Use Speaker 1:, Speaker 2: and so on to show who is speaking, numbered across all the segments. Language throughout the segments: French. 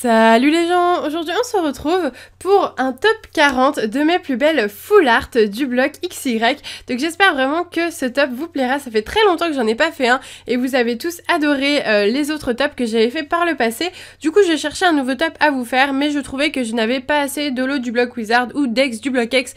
Speaker 1: Salut les gens, aujourd'hui on se retrouve pour un top 40 de mes plus belles full art du bloc XY. Donc j'espère vraiment que ce top vous plaira, ça fait très longtemps que j'en ai pas fait un et vous avez tous adoré les autres tops que j'avais fait par le passé. Du coup j'ai cherché un nouveau top à vous faire, mais je trouvais que je n'avais pas assez d'holo du bloc Wizard ou d'ex du bloc X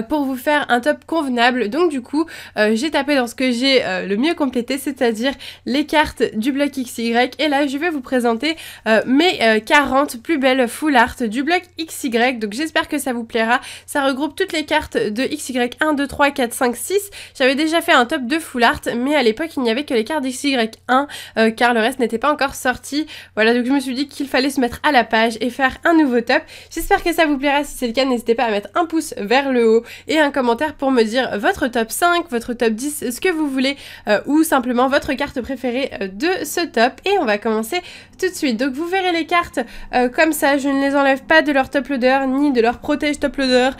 Speaker 1: pour vous faire un top convenable. Donc du coup j'ai tapé dans ce que j'ai le mieux complété, c'est-à-dire les cartes du bloc XY, et là je vais vous présenter mes 40 plus belles full art du bloc XY. Donc j'espère que ça vous plaira. Ça regroupe toutes les cartes de XY 1, 2, 3, 4, 5, 6. J'avais déjà fait un top de full art, mais à l'époque il n'y avait que les cartes d'XY 1 car le reste n'était pas encore sorti. Voilà, donc je me suis dit qu'il fallait se mettre à la page et faire un nouveau top. J'espère que ça vous plaira. Si c'est le cas, n'hésitez pas à mettre un pouce vers le haut et un commentaire pour me dire votre top 5, votre top 10, ce que vous voulez, ou simplement votre carte préférée de ce top. Et on va commencer tout de suite. Donc vous verrez les cartes comme ça, je ne les enlève pas de leur top loader ni de leur protège top loader,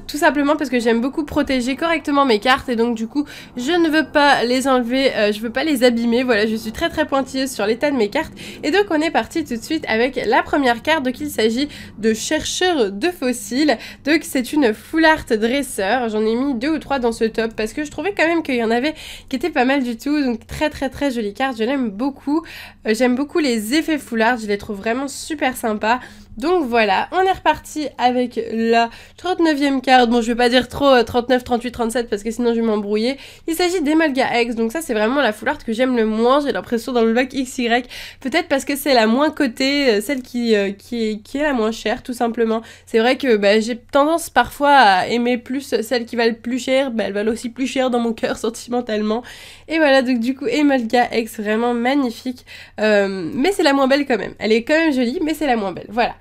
Speaker 1: tout simplement parce que j'aime beaucoup protéger correctement mes cartes et donc du coup je ne veux pas les enlever, je veux pas les abîmer. Voilà, je suis très pointilleuse sur l'état de mes cartes et donc on est parti tout de suite avec la première carte. Donc il s'agit de chercheur de fossiles. Donc c'est une full art dresseur, j'en ai mis 2 ou 3 dans ce top parce que je trouvais quand même qu'il y en avait qui étaient pas mal du tout. Donc très jolie carte, je l'aime beaucoup. J'aime beaucoup les effets full art, je les trouve vraiment super sympa. Donc voilà, on est reparti avec la 39e carte. Bon, je vais pas dire trop 39, 38, 37 parce que sinon je vais m'embrouiller. Il s'agit d'Emolga X, donc ça c'est vraiment la full art que j'aime le moins, j'ai l'impression, dans le bloc XY. Peut-être parce que c'est la moins cotée, celle qui est la moins chère, tout simplement. C'est vrai que j'ai tendance parfois à aimer plus celles qui valent plus cher, elles valent aussi plus cher dans mon cœur sentimentalement. Et voilà, donc du coup Emolga X, vraiment magnifique. Mais c'est la moins belle quand même. Elle est quand même jolie, mais c'est la moins belle. Voilà.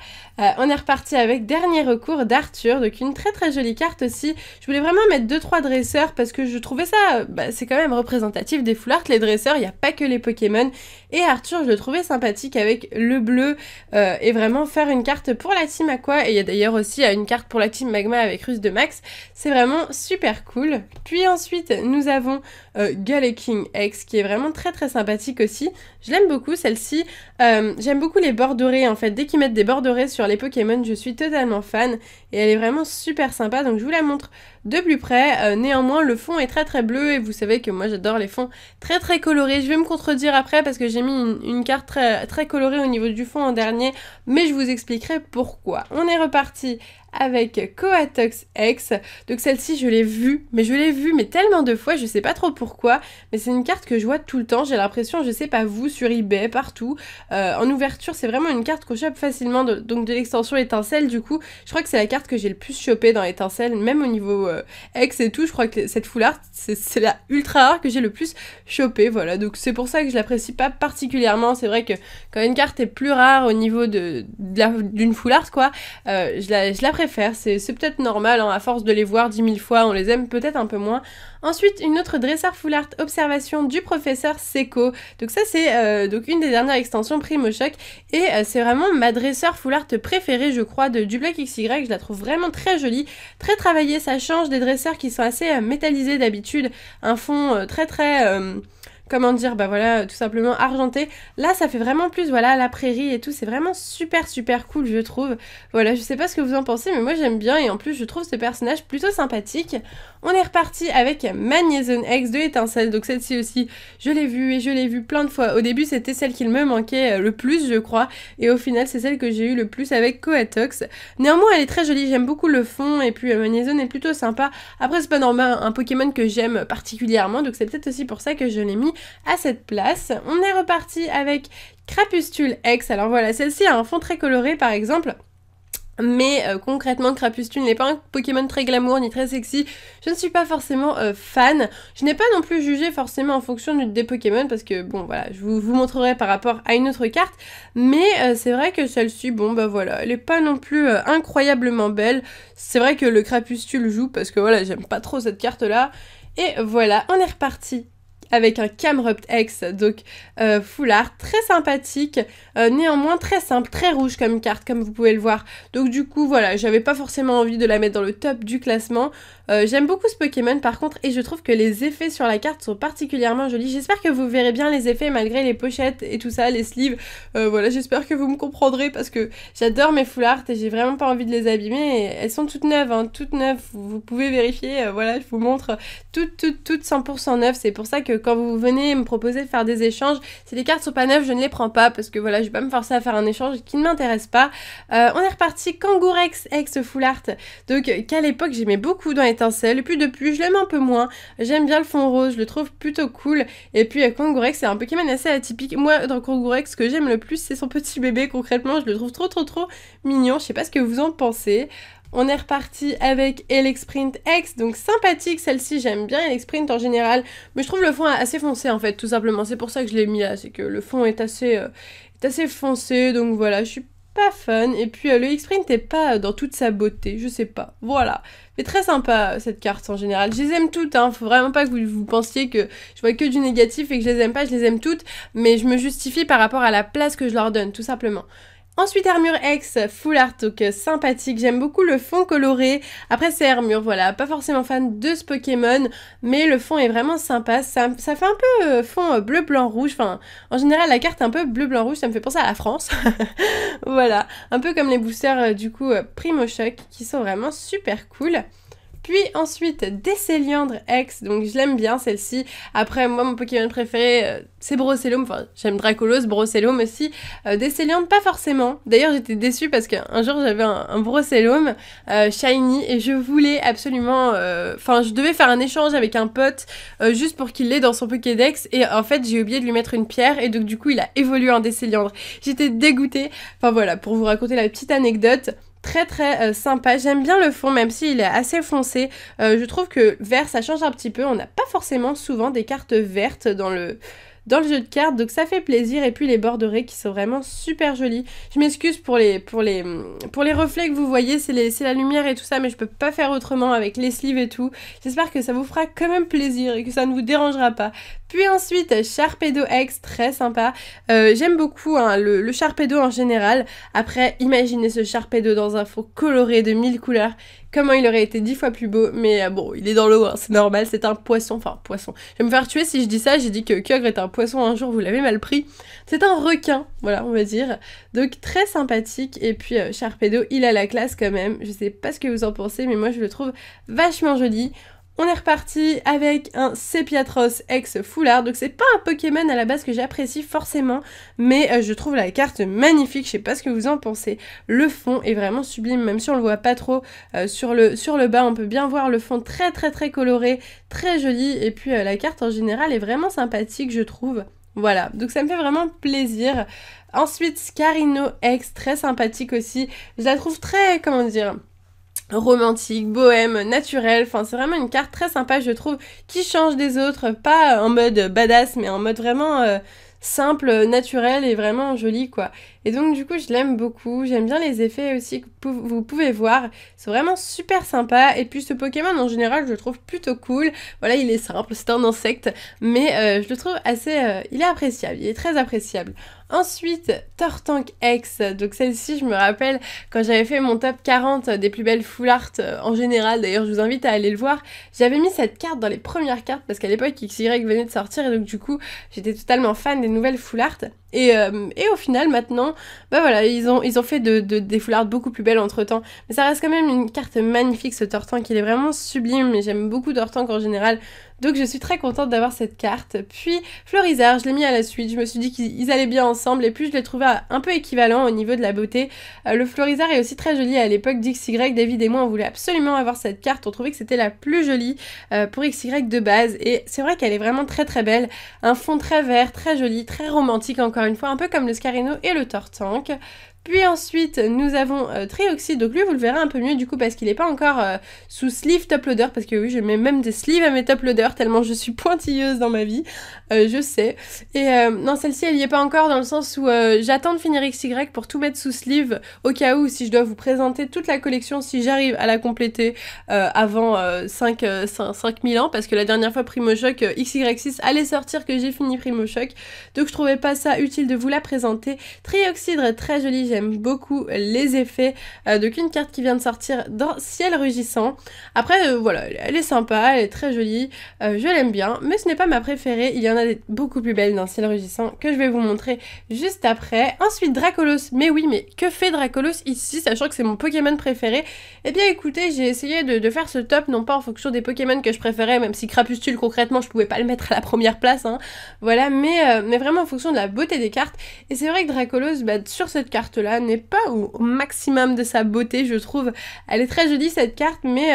Speaker 1: On est reparti avec dernier recours d'Arthur, donc une très jolie carte aussi. Je voulais vraiment mettre 2-3 dresseurs parce que je trouvais ça, c'est quand même représentatif des full art, les dresseurs, il n'y a pas que les Pokémon. Et Arthur, je le trouvais sympathique avec le bleu et vraiment faire une carte pour la team Aqua. Et il y a d'ailleurs aussi une carte pour la team Magma avec Ruse de Max. C'est vraiment super cool. Puis ensuite, nous avons Galaking X qui est vraiment très sympathique aussi. Je l'aime beaucoup celle-ci. J'aime beaucoup les bords dorés en fait. Dès qu'ils mettent des bords dorés sur les Pokémon, je suis totalement fan. Et elle est vraiment super sympa. Donc je vous la montre de plus près. Néanmoins, le fond est très bleu. Et vous savez que moi j'adore les fonds très colorés. Je vais me contredire après parce que j'ai mis une carte très colorée au niveau du fond en dernier. Mais je vous expliquerai pourquoi. On est reparti avec Coatox X. Donc celle-ci je l'ai vue, mais tellement de fois, je sais pas trop pourquoi, mais c'est une carte que je vois tout le temps, j'ai l'impression, je sais pas vous, sur eBay, partout, en ouverture, c'est vraiment une carte qu'on chope facilement, donc de l'extension étincelle. Du coup, je crois que c'est la carte que j'ai le plus chopée dans étincelle, même au niveau X et tout. Je crois que cette full art, c'est la ultra rare que j'ai le plus chopée, voilà, donc c'est pour ça que je l'apprécie pas particulièrement. C'est vrai que quand une carte est plus rare au niveau d'une full art, quoi, je la préfère. C'est peut-être normal, hein, à force de les voir 10 000 fois, on les aime peut-être un peu moins. Ensuite, une autre dresseur full art observation du professeur Seco. Donc ça, c'est donc une des dernières extensions Primo Choc, et c'est vraiment ma dresseur full art préférée, je crois, du bloc XY. Je la trouve vraiment très jolie, très travaillée. Ça change des dresseurs qui sont assez métallisés d'habitude, un fond comment dire, voilà, tout simplement argenté. Là, ça fait vraiment plus, voilà, la prairie et tout, c'est vraiment super cool, je trouve. Voilà, je sais pas ce que vous en pensez, mais moi j'aime bien, et en plus, je trouve ce personnage plutôt sympathique. On est reparti avec Magnezone X de étincelle, donc celle-ci aussi, je l'ai vue, et je l'ai vue plein de fois. Au début, c'était celle qui me manquait le plus, je crois, et au final, c'est celle que j'ai eu le plus avec Coatox. Néanmoins, elle est très jolie, j'aime beaucoup le fond, et puis Magnezone est plutôt sympa. Après, c'est pas normal, un Pokémon que j'aime particulièrement, donc c'est peut-être aussi pour ça que je l'ai mis à cette place. On est reparti avec Crapustule X. Alors voilà, celle-ci a un fond très coloré par exemple, mais concrètement Crapustule n'est pas un Pokémon très glamour ni très sexy. Je ne suis pas forcément fan. Je n'ai pas non plus jugé forcément en fonction des Pokémon parce que bon voilà, je vous montrerai par rapport à une autre carte, mais c'est vrai que celle-ci, bon voilà, elle est pas non plus incroyablement belle. C'est vrai que le Crapustule joue parce que voilà, j'aime pas trop cette carte là. Et voilà, on est reparti avec un Camrupt X, donc full art, très sympathique, néanmoins très simple, très rouge comme carte, comme vous pouvez le voir. Donc du coup, voilà, j'avais pas forcément envie de la mettre dans le top du classement. J'aime beaucoup ce Pokémon par contre, et je trouve que les effets sur la carte sont particulièrement jolis. J'espère que vous verrez bien les effets malgré les pochettes et tout ça, les sleeves. Voilà, j'espère que vous me comprendrez parce que j'adore mes full art et j'ai vraiment pas envie de les abîmer. Et elles sont toutes neuves, hein, toutes neuves, vous pouvez vérifier, voilà, je vous montre toutes 100% neuves. C'est pour ça que quand vous venez me proposer de faire des échanges, si les cartes sont pas neuves, je ne les prends pas parce que voilà, je vais pas me forcer à faire un échange qui ne m'intéresse pas. On est reparti Kangourex X full art, donc qu'à l'époque j'aimais beaucoup dans Étincelle, et puis depuis je l'aime un peu moins. J'aime bien le fond rose, je le trouve plutôt cool, et puis Kangourex c'est un Pokémon assez atypique. Moi dans Kangourex, ce que j'aime le plus c'est son petit bébé, concrètement je le trouve trop mignon. Je sais pas ce que vous en pensez. On est reparti avec Elexprint X, donc sympathique celle-ci, j'aime bien Elexprint en général, mais je trouve le fond assez foncé en fait, tout simplement, c'est pour ça que je l'ai mis là, c'est que le fond est assez foncé, donc voilà, je suis pas fan, et puis le X-Print n'est pas dans toute sa beauté, je sais pas, voilà. Mais très sympa cette carte en général, je les aime toutes, hein. Faut vraiment pas que vous pensiez que je vois que du négatif et que je les aime pas, je les aime toutes, mais je me justifie par rapport à la place que je leur donne, tout simplement. Ensuite Armure X, full art, donc sympathique, j'aime beaucoup le fond coloré. Après c'est Armure, voilà, pas forcément fan de ce Pokémon, mais le fond est vraiment sympa, ça fait un peu fond bleu, blanc, rouge, enfin en général la carte un peu bleu, blanc, rouge, ça me fait penser à la France. Voilà, un peu comme les boosters du coup Primo Choc, qui sont vraiment super cool. Puis ensuite, Décéliandre X, donc je l'aime bien celle-ci. Après, moi, mon Pokémon préféré, c'est Brocellum. Enfin, j'aime Dracolos, Brocellum aussi. Décéliandre, pas forcément. D'ailleurs, j'étais déçue parce qu'un jour, j'avais un Brocellum shiny et je voulais absolument... Enfin, je devais faire un échange avec un pote juste pour qu'il l'ait dans son Pokédex. Et en fait, j'ai oublié de lui mettre une pierre et donc du coup, il a évolué en Décéliandre. J'étais dégoûtée. Enfin voilà, pour vous raconter la petite anecdote... Très sympa, j'aime bien le fond même s'il est assez foncé, je trouve que vert ça change un petit peu, on n'a pas forcément souvent des cartes vertes dans le jeu de cartes, donc ça fait plaisir, et puis les bords dorés qui sont vraiment super jolis. Je m'excuse pour les reflets que vous voyez, c'est la lumière et tout ça, mais je peux pas faire autrement avec les sleeves et tout. J'espère que ça vous fera quand même plaisir et que ça ne vous dérangera pas. Puis ensuite, Sharpedo X, très sympa. J'aime beaucoup hein, le Sharpedo en général. Après, imaginez ce Sharpedo dans un fond coloré de 1000 couleurs. Comment il aurait été 10 fois plus beau, mais bon, il est dans l'eau, hein, c'est normal, c'est un poisson, enfin, poisson. Je vais me faire tuer si je dis ça, j'ai dit que Kyogre est un poisson un jour, vous l'avez mal pris. C'est un requin, voilà, on va dire. Donc, très sympathique, et puis Sharpedo, il a la classe quand même. Je sais pas ce que vous en pensez, mais moi, je le trouve vachement joli. On est reparti avec un Sepiatros X full art, donc c'est pas un Pokémon à la base que j'apprécie forcément, mais je trouve la carte magnifique, je sais pas ce que vous en pensez. Le fond est vraiment sublime, même si on le voit pas trop sur le bas, on peut bien voir le fond très coloré, très joli, et puis la carte en général est vraiment sympathique je trouve. Voilà, donc ça me fait vraiment plaisir. Ensuite, Scarino X, très sympathique aussi, je la trouve très, comment dire... romantique, bohème, naturel, enfin c'est vraiment une carte très sympa je trouve, qui change des autres, pas en mode badass mais en mode vraiment simple, naturel et vraiment joli quoi. Et donc du coup je l'aime beaucoup, j'aime bien les effets aussi que vous pouvez voir, c'est vraiment super sympa. Et puis ce Pokémon en général je le trouve plutôt cool, voilà il est simple, c'est un insecte, mais je le trouve assez, il est appréciable, il est très appréciable. Ensuite, Tortank X, donc celle-ci je me rappelle quand j'avais fait mon top 40 des plus belles full art en général, d'ailleurs je vous invite à aller le voir, j'avais mis cette carte dans les premières cartes parce qu'à l'époque XY venait de sortir et donc du coup j'étais totalement fan des nouvelles full art. Et au final maintenant, bah voilà, ils ont fait des full art beaucoup plus belles entre temps. Mais ça reste quand même une carte magnifique ce Tortank, il est vraiment sublime et j'aime beaucoup Tortank en général. Donc je suis très contente d'avoir cette carte. Puis Florizarre, je l'ai mis à la suite, je me suis dit qu'ils allaient bien ensemble et puis je l'ai trouvé un peu équivalent au niveau de la beauté. Le Florizarre est aussi très joli à l'époque d'XY, David et moi on voulait absolument avoir cette carte, on trouvait que c'était la plus jolie pour XY de base et c'est vrai qu'elle est vraiment très belle. Un fond très vert, très joli, très romantique encore une fois, un peu comme le Scarino et le Tortank. Puis ensuite, nous avons Trioxide. Donc lui, vous le verrez un peu mieux du coup parce qu'il n'est pas encore sous sleeve top loader. Parce que oui, je mets même des sleeves à mes top loaders tellement je suis pointilleuse dans ma vie. Je sais. Et non, celle-ci, elle y est pas encore dans le sens où j'attends de finir XY pour tout mettre sous sleeve au cas où si je dois vous présenter toute la collection, si j'arrive à la compléter avant 5000 ans. Parce que la dernière fois, Primo Choc XY6 allait sortir que j'ai fini Primo Choc. Donc je trouvais pas ça utile de vous la présenter. Trioxydre, très jolie, j'aime beaucoup les effets. Donc une carte qui vient de sortir dans Ciel Rugissant. Après, voilà, elle est sympa, elle est très jolie, je l'aime bien, mais ce n'est pas ma préférée. Il y en a des beaucoup plus belles dans Ciel Rugissant que je vais vous montrer juste après. Ensuite, Dracolos. Mais oui, mais que fait Dracolos ici, sachant que c'est mon Pokémon préféré? Eh bien écoutez, j'ai essayé de faire ce top, non pas en fonction des Pokémon que je préférais, même si Crapustule concrètement je pouvais pas le mettre à la première place, hein. Voilà, mais vraiment en fonction de la beauté des cartes. Et c'est vrai que Dracolos, bah, sur cette carte là, n'est pas au maximum de sa beauté, je trouve. Elle est très jolie cette carte, mais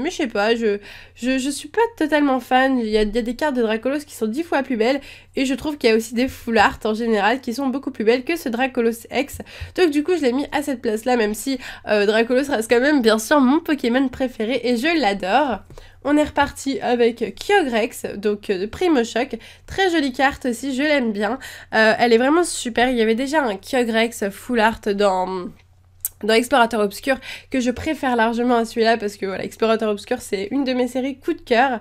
Speaker 1: je sais pas, je suis pas totalement fan. Il y a des cartes de Dracolos qui sont 10 fois plus belles, et je trouve qu'il y a aussi des full art en général qui sont beaucoup plus belles que ce Dracolos X. Donc du coup je l'ai mis à cette place là, même si Dracolos reste quand même bien sûr mon Pokémon préféré et je l'adore. On est reparti avec Kyogrex, donc de Primo Choc. Très jolie carte aussi, je l'aime bien. Elle est vraiment super. Il y avait déjà un Kyogrex full art dans Explorateur Obscur que je préfère largement à celui-là parce que voilà, Explorateur Obscur c'est une de mes séries coup de cœur.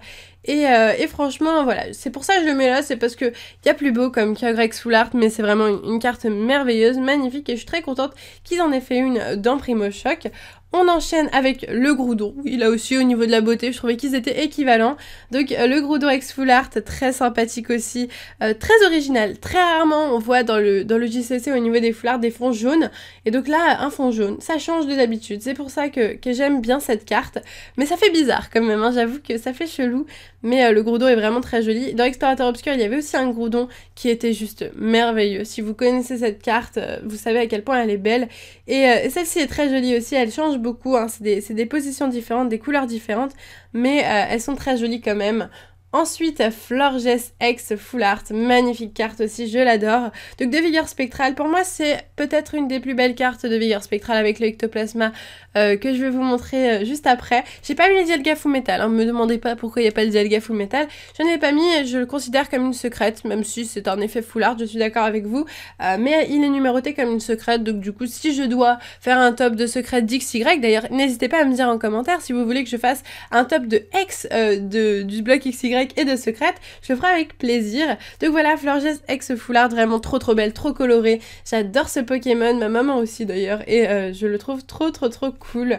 Speaker 1: Et franchement, voilà, c'est pour ça que je le mets là, c'est parce que y a plus beau comme Kyogrex Full Art, mais c'est vraiment une carte merveilleuse, magnifique, et je suis très contente qu'ils en aient fait une dans Primo Choc. On enchaîne avec le Groudon. Oui, là aussi, au niveau de la beauté, je trouvais qu'ils étaient équivalents. Donc, le Groudon X Full Art, très sympathique aussi, très original. Très rarement, on voit dans le JCC, au niveau des Full Art, des fonds jaunes. Et donc là, un fond jaune, ça change de d'habitude. C'est pour ça que j'aime bien cette carte. Mais ça fait bizarre quand même, hein. J'avoue que ça fait chelou. Mais le Groudon est vraiment très joli. Dans Explorateur Obscur, il y avait aussi un Groudon qui était juste merveilleux. Si vous connaissez cette carte, vous savez à quel point elle est belle. Et celle-ci est très jolie aussi, elle change beaucoup, hein. C'est des positions différentes, des couleurs différentes, mais elles sont très jolies quand même. Ensuite, Florges X Full Art, magnifique carte aussi, je l'adore. Donc de Vigueur Spectrale, pour moi c'est peut-être une des plus belles cartes de Vigueur Spectrale avec le Ectoplasma que je vais vous montrer juste après. J'ai pas mis les Dialga Full Metal, hein, me demandez pas pourquoi il n'y a pas le Dialga Full Metal. Je n'ai pas mis, je le considère comme une secrète, même si c'est un effet Full Art, je suis d'accord avec vous. Mais il est numéroté comme une secrète, donc du coup si je dois faire un top de secrète d'XY, d'ailleurs n'hésitez pas à me dire en commentaire si vous voulez que je fasse un top de X du bloc XY et de secrète, je le ferai avec plaisir. Donc voilà, Florges X Full Art, vraiment trop belle, trop colorée. J'adore ce Pokémon, ma maman aussi d'ailleurs, et je le trouve trop cool.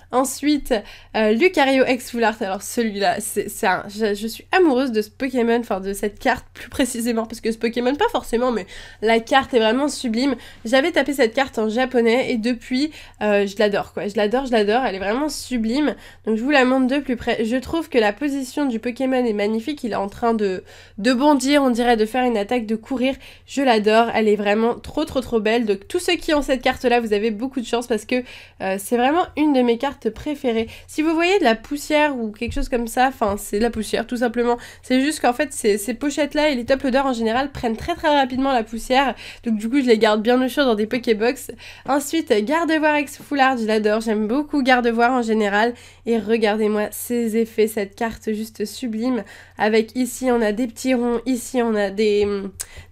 Speaker 1: Ensuite, Lucario X Full Art, alors celui-là, je suis amoureuse de ce Pokémon, enfin de cette carte plus précisément, parce que ce Pokémon, pas forcément, mais la carte est vraiment sublime. J'avais tapé cette carte en japonais, et depuis, je l'adore, quoi. Je l'adore, elle est vraiment sublime. Donc je vous la montre de plus près. Je trouve que la position du Pokémon est magnifique, il est en train de bondir, on dirait de faire une attaque, de courir. Je l'adore, elle est vraiment trop belle. Donc tous ceux qui ont cette carte-là, vous avez beaucoup de chance, parce que c'est vraiment une de mes cartes préférée. Si vous voyez de la poussière ou quelque chose comme ça, enfin c'est de la poussière tout simplement, c'est juste qu'en fait ces pochettes là et les top loaders en général prennent très rapidement la poussière, donc du coup je les garde bien au chaud dans des Pokébox. Ensuite Gardevoir X Full Art, je l'adore, j'aime beaucoup Gardevoir en général, et regardez-moi ces effets, cette carte juste sublime, avec ici on a des petits ronds, ici on a des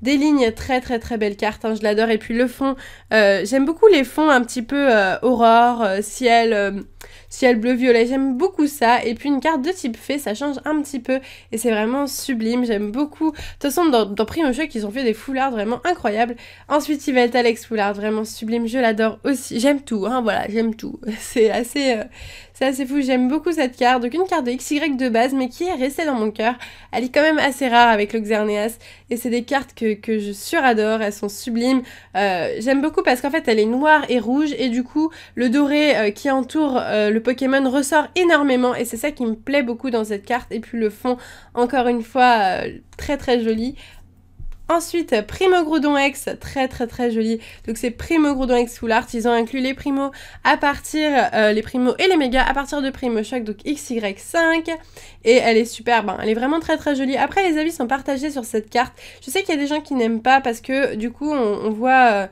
Speaker 1: lignes, très belle carte, hein, je l'adore. Et puis le fond, j'aime beaucoup les fonds un petit peu aurore, ciel bleu-violet, j'aime beaucoup ça. Et puis une carte de type fée, ça change un petit peu et c'est vraiment sublime, j'aime beaucoup. De toute façon, dans Primo Choc, ils ont fait des full art vraiment incroyables. Ensuite, Yveltal X Full Art, vraiment sublime, je l'adore aussi. J'aime tout, hein, voilà, j'aime tout. C'est assez fou, j'aime beaucoup cette carte. Donc une carte de XY de base, mais qui est restée dans mon cœur. Elle est quand même assez rare avec le Xerneas. Et c'est des cartes que je suradore, elles sont sublimes. J'aime beaucoup parce qu'en fait, elle est noire et rouge. Et du coup, le doré qui entoure le Pokémon ressort énormément. Et c'est ça qui me plaît beaucoup dans cette carte. Et puis le fond, encore une fois, très joli. Ensuite, Primo Groudon X, très joli. Donc c'est Primo Groudon X Full Art. Ils ont inclus les primos à partir, les primos et les mégas à partir de Primo Choc, donc XY5. Et elle est super, elle est vraiment très jolie. Après, les avis sont partagés sur cette carte. Je sais qu'il y a des gens qui n'aiment pas parce que du coup, on voit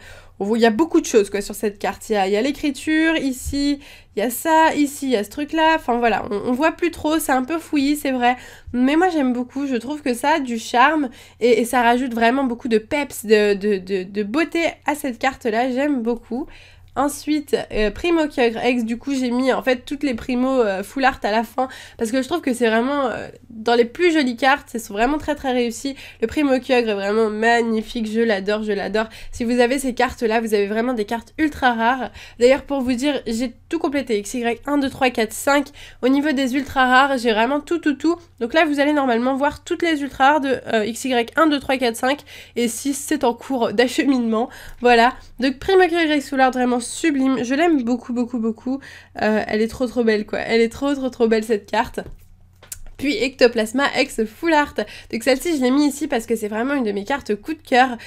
Speaker 1: il y a beaucoup de choses quoi sur cette carte. Il y a l'écriture, ici, il y a ça, ici, il y a ce truc-là. Enfin voilà, on voit plus trop, c'est un peu fouillis, c'est vrai. Mais moi j'aime beaucoup, je trouve que ça a du charme et ça rajoute vraiment beaucoup de peps, de beauté à cette carte-là, j'aime beaucoup. Ensuite, Primo Kyogre X, du coup j'ai mis en fait toutes les Primo full art à la fin parce que je trouve que c'est vraiment dans les plus jolies cartes, elles sont vraiment très très réussies. Le Primo Kyogre est vraiment magnifique, je l'adore, je l'adore. Si vous avez ces cartes là, vous avez vraiment des cartes ultra rares. D'ailleurs pour vous dire, j'ai tout complété, XY 1, 2, 3, 4, 5. Au niveau des ultra rares, j'ai vraiment tout. Donc là vous allez normalement voir toutes les ultra rares de XY 1, 2, 3, 4, 5 et 6, c'est en cours d'acheminement. Voilà, donc Primo Kyogre X full art vraiment sublime, je l'aime beaucoup. Elle est trop belle quoi, elle est trop belle cette carte. Puis Ectoplasma X Full Art. Donc celle-ci je l'ai mis ici parce que c'est vraiment une de mes cartes coup de cœur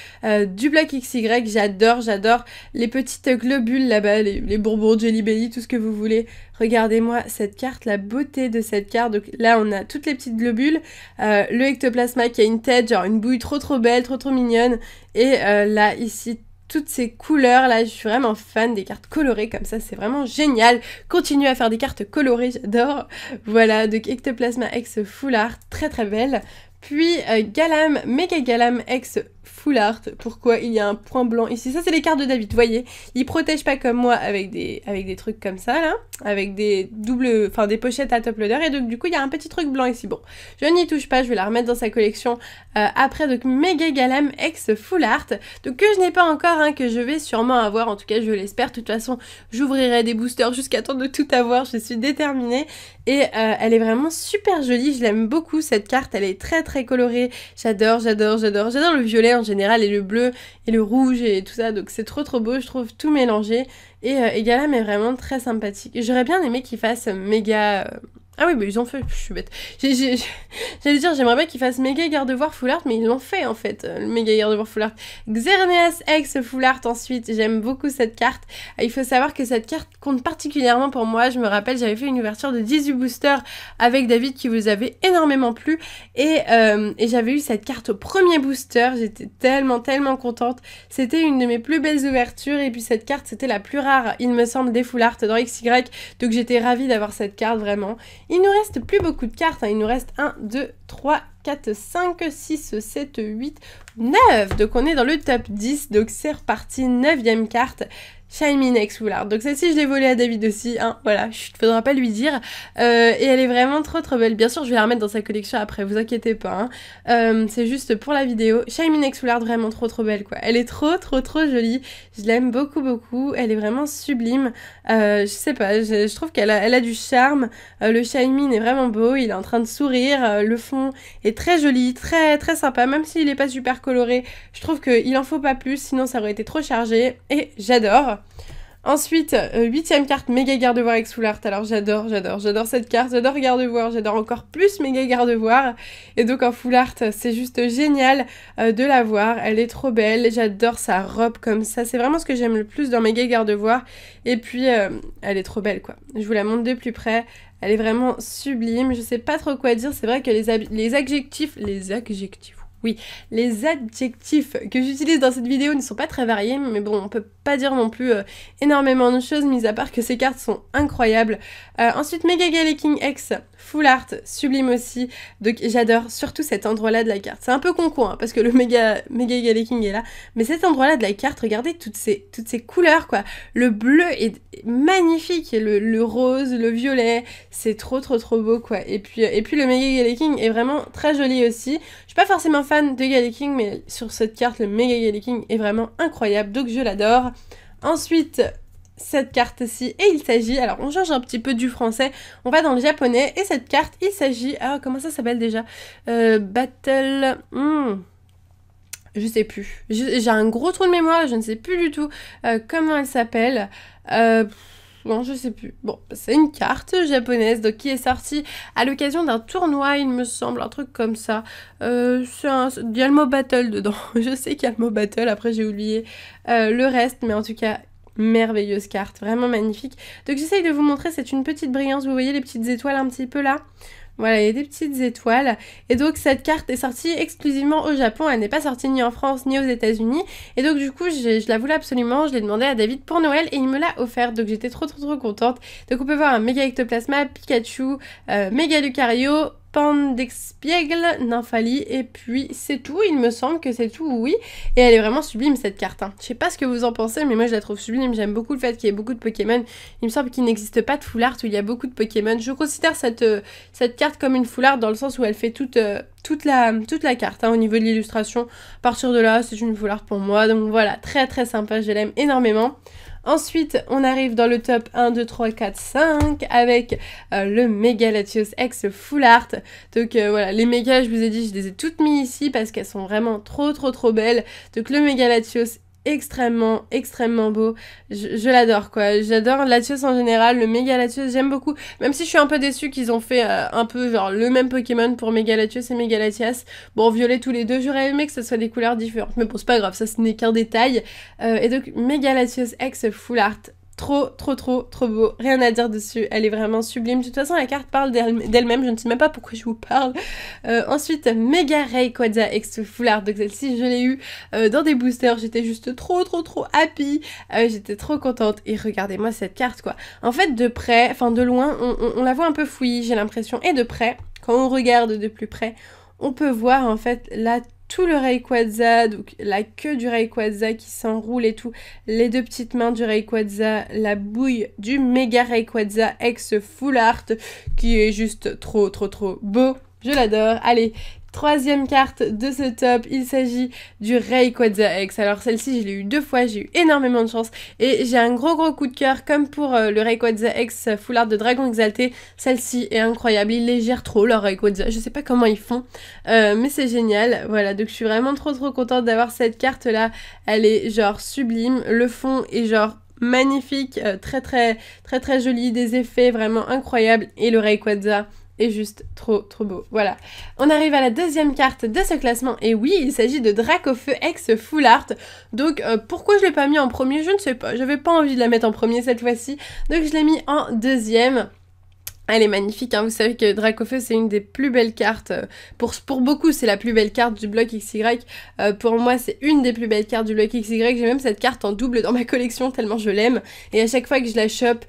Speaker 1: du bloc XY. J'adore les petites globules là-bas, les bonbons Jelly Belly, tout ce que vous voulez. Regardez-moi cette carte, la beauté de cette carte. Donc là on a toutes les petites globules, le Ectoplasma qui a une tête, genre une bouille trop belle, trop mignonne. Et là ici toutes ces couleurs là, je suis vraiment fan des cartes colorées comme ça, c'est vraiment génial. Continuez à faire des cartes colorées, j'adore. Voilà, donc Ectoplasma X Full Art, très belle. Puis Galam, Mega Galam X Full Art. Pourquoi il y a un point blanc ici? Ça c'est les cartes de David, vous voyez. Il protège pas comme moi avec des trucs comme ça là, avec des des pochettes à top loader. Et donc du coup il y a un petit truc blanc ici. Bon, je n'y touche pas, je vais la remettre dans sa collection après. Donc Mega Galam X Full Art. Donc que je n'ai pas encore, hein, que je vais sûrement avoir, en tout cas je l'espère. De toute façon j'ouvrirai des boosters jusqu'à temps de tout avoir, je suis déterminée. Et elle est vraiment super jolie, je l'aime beaucoup cette carte, elle est très colorée. J'adore le violet en général et le bleu et le rouge et tout ça, donc c'est trop beau, je trouve, tout mélangé. Et Galam est vraiment très sympathique. J'aurais bien aimé qu'il fasse méga... Ah oui, bah ils ont fait, je suis bête. J'allais dire, j'aimerais bien qu'ils fassent méga gardevoir full art, mais ils l'ont fait en fait, le méga gardevoir full art. Xerneas X full art ensuite, j'aime beaucoup cette carte. Il faut savoir que cette carte compte particulièrement pour moi. Je me rappelle, j'avais fait une ouverture de 18 boosters avec David qui vous avait énormément plu. Et j'avais eu cette carte au premier booster, j'étais tellement contente. C'était une de mes plus belles ouvertures. Et puis cette carte, c'était la plus rare, il me semble, des full art dans XY. Donc j'étais ravie d'avoir cette carte, vraiment. Il nous reste plus beaucoup de cartes, hein. Il nous reste 1, 2, 3, 4, 5, 6, 7, 8, 9. Donc on est dans le top 10, donc c'est reparti, 9e carte. Shiny X Full Art. Donc celle-ci je l'ai volée à David aussi, hein, voilà, faudra pas lui dire. Et elle est vraiment trop belle. Bien sûr je vais la remettre dans sa collection après, vous inquiétez pas, hein. C'est juste pour la vidéo. Shiny X Full Art, vraiment trop belle quoi. Elle est trop jolie, je l'aime beaucoup, elle est vraiment sublime. Je sais pas, je trouve qu'elle a du charme. Le Shiny est vraiment beau, il est en train de sourire, le fond est très joli, très sympa, même s'il est pas super coloré. Je trouve qu'il en faut pas plus, sinon ça aurait été trop chargé, et j'adore. Ensuite, 8e carte, Méga Gardevoir X Full Art. Alors j'adore cette carte, j'adore Gardevoir, j'adore encore plus Méga Gardevoir. Et donc en Full Art, c'est juste génial de la voir, elle est trop belle, j'adore sa robe comme ça, c'est vraiment ce que j'aime le plus dans Méga Gardevoir. Et puis, elle est trop belle quoi, je vous la montre de plus près. Elle est vraiment sublime, je sais pas trop quoi dire, c'est vrai que les adjectifs, oui, les adjectifs que j'utilise dans cette vidéo ne sont pas très variés, mais bon, on peut pas dire non plus énormément de choses, mis à part que ces cartes sont incroyables. Ensuite, Mega Galaking X Full Art, sublime aussi. Donc j'adore surtout cet endroit-là de la carte. C'est un peu con hein, parce que le Mega Galaking est là, mais cet endroit-là de la carte, regardez toutes ces couleurs quoi. Le bleu est magnifique, le rose, le violet, c'est trop beau quoi. Et puis le Mega Galaking est vraiment très joli aussi. Je suis pas forcément fan de Galaking, mais sur cette carte, le Mega Galaking est vraiment incroyable, donc je l'adore. Ensuite, cette carte-ci, et il s'agit, alors on change un petit peu du français, on va dans le japonais, et cette carte, il s'agit, comment ça s'appelle déjà, Battle, je sais plus, j'ai un gros trou de mémoire, je ne sais plus du tout comment elle s'appelle, bon, je sais plus. Bon, c'est une carte japonaise donc, qui est sortie à l'occasion d'un tournoi, il me semble, un truc comme ça. Il y a le mot battle dedans. Je sais qu'il y a le mot battle, après j'ai oublié le reste, mais en tout cas, merveilleuse carte, vraiment magnifique. Donc j'essaye de vous montrer, c'est une petite brillance, vous voyez les petites étoiles un petit peu là. Voilà, il y a des petites étoiles. Et donc cette carte est sortie exclusivement au Japon, elle n'est pas sortie ni en France ni aux États-Unis. Et donc du coup, je la voulais absolument, je l'ai demandé à David pour Noël et il me l'a offerte. Donc j'étais trop contente. Donc on peut voir un méga ectoplasma, Pikachu, méga Lucario, Pandexpiègle, Nymphali, et puis c'est tout, il me semble que c'est tout, oui. Et elle est vraiment sublime cette carte, hein. Je sais pas ce que vous en pensez, mais moi je la trouve sublime, j'aime beaucoup le fait qu'il y ait beaucoup de Pokémon. Il me semble qu'il n'existe pas de full art où il y a beaucoup de Pokémon. Je considère cette carte comme une full art dans le sens où elle fait toute la carte, hein, au niveau de l'illustration. À partir de là, c'est une full art pour moi, donc voilà, très sympa, je l'aime énormément. Ensuite, on arrive dans le top 1, 2, 3, 4, 5 avec le Mega Latios X Full Art. Donc voilà, les mégas, je vous ai dit, je les ai toutes mis ici parce qu'elles sont vraiment trop belles. Donc le Mega Latios, extrêmement beau. Je l'adore quoi. J'adore Latios en général, le Mega Latios, j'aime beaucoup. Même si je suis un peu déçue qu'ils ont fait un peu genre le même Pokémon pour Mega Latios et Mega Latias. Bon, violet tous les deux, j'aurais aimé que ce soit des couleurs différentes. Mais bon, c'est pas grave, ça ce n'est qu'un détail. Et donc, Mega Latios X Full Art. Trop beau, rien à dire dessus, elle est vraiment sublime. De toute façon la carte parle d'elle-même, je ne sais même pas pourquoi je vous parle. Ensuite, Mega Rayquaza X Full Art, donc celle-ci je l'ai eu dans des boosters, j'étais juste trop happy, j'étais trop contente. Et regardez-moi cette carte quoi. En fait de près, enfin de loin, on la voit un peu fouillie j'ai l'impression, et de près, quand on regarde de plus près, on peut voir en fait là tout le Rayquaza, donc la queue du Rayquaza qui s'enroule et tout, les deux petites mains du Rayquaza, la bouille du méga Rayquaza X Full Art qui est juste trop beau, je l'adore. Allez, troisième carte de ce top, il s'agit du Rayquaza X. Alors celle-ci, je l'ai eu 2 fois, j'ai eu énormément de chance et j'ai un gros coup de cœur comme pour le Rayquaza X Full Art de Dragon Exalté. Celle-ci est incroyable, ils les gèrent trop leur Rayquaza, je sais pas comment ils font, mais c'est génial. Voilà, donc je suis vraiment trop contente d'avoir cette carte-là, elle est genre sublime, le fond est genre magnifique, très joli, des effets vraiment incroyables et le Rayquaza est juste trop beau. Voilà. On arrive à la deuxième carte de ce classement. Et oui, il s'agit de Dracofeu X Full Art. Donc, pourquoi je l'ai pas mis en premier? Je ne sais pas. J'avais pas envie de la mettre en premier cette fois-ci. Donc, je l'ai mis en deuxième. Elle est magnifique, hein. Vous savez que Dracofeu c'est une des plus belles cartes, pour beaucoup c'est la plus belle carte du bloc XY, pour moi c'est une des plus belles cartes du bloc XY, j'ai même cette carte en double dans ma collection tellement je l'aime, et à chaque fois que je la chope,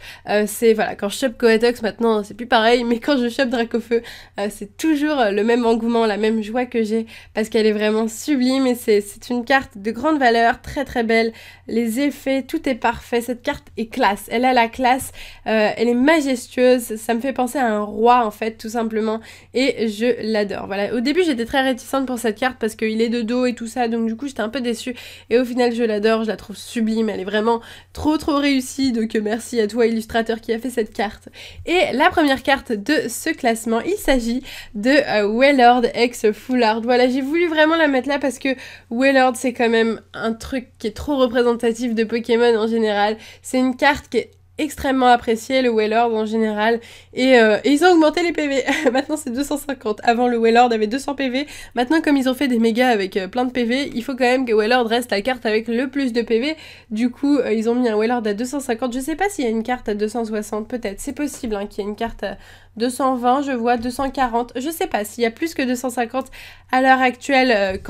Speaker 1: c'est voilà, quand je chope Coatox maintenant c'est plus pareil, mais quand je chope Dracofeu, c'est toujours le même engouement, la même joie que j'ai, parce qu'elle est vraiment sublime, et c'est une carte de grande valeur, très belle, les effets, tout est parfait, cette carte est classe, elle a la classe, elle est majestueuse, ça me fait penser à un roi en fait tout simplement et je l'adore. Voilà, au début j'étais très réticente pour cette carte parce qu'il est de dos et tout ça, donc du coup j'étais un peu déçue et au final je l'adore, je la trouve sublime, elle est vraiment trop réussie, donc merci à toi illustrateur qui a fait cette carte. Et la première carte de ce classement, il s'agit de Wailord X Full Art. Voilà, j'ai voulu vraiment la mettre là parce que Wailord c'est quand même un truc qui est trop représentatif de Pokémon en général, c'est une carte qui est extrêmement apprécié, le Wailord en général, et ils ont augmenté les PV. Maintenant c'est 250, avant le Wailord avait 200 PV, maintenant comme ils ont fait des mégas avec plein de PV, il faut quand même que Wailord reste la carte avec le plus de PV, du coup ils ont mis un Wailord à 250, je sais pas s'il y a une carte à 260, peut-être, c'est possible hein, qu'il y ait une carte à 220, je vois 240, je sais pas s'il y a plus que 250 à l'heure actuelle,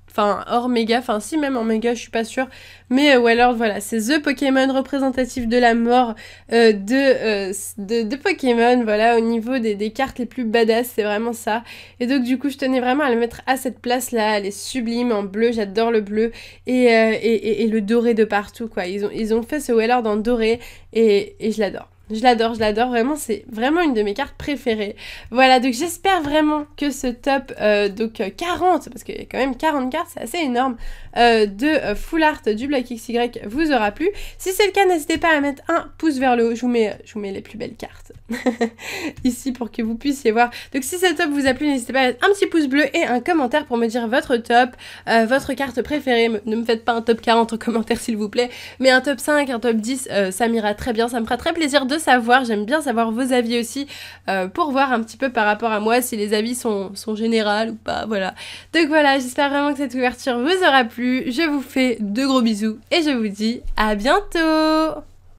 Speaker 1: enfin hors méga, enfin si même en méga je suis pas sûre, mais Wailord voilà, c'est the Pokémon représentatif de la mort de Pokémon, voilà, au niveau des cartes les plus badass, c'est vraiment ça, et donc du coup je tenais vraiment à le mettre à cette place là, elle est sublime en bleu, j'adore le bleu, et le doré de partout quoi, ils ont fait ce Wailord en doré, et je l'adore. Je l'adore, vraiment, c'est vraiment une de mes cartes préférées. Voilà, donc j'espère vraiment que ce top, 40, parce qu'il y a quand même 40 cartes, c'est assez énorme, de Full Art du bloc XY vous aura plu. Si c'est le cas, n'hésitez pas à mettre un pouce vers le haut, je vous mets les plus belles cartes ici pour que vous puissiez voir. Donc si ce top vous a plu, n'hésitez pas à mettre un petit pouce bleu et un commentaire pour me dire votre top, votre carte préférée. Ne me faites pas un top 40 en commentaire s'il vous plaît, mais un top 5, un top 10, ça m'ira très bien, ça me fera très plaisir de savoir, j'aime bien savoir vos avis aussi, pour voir un petit peu par rapport à moi si les avis sont généraux ou pas, voilà. Donc voilà, j'espère vraiment que cette ouverture vous aura plu, je vous fais de gros bisous et je vous dis à bientôt.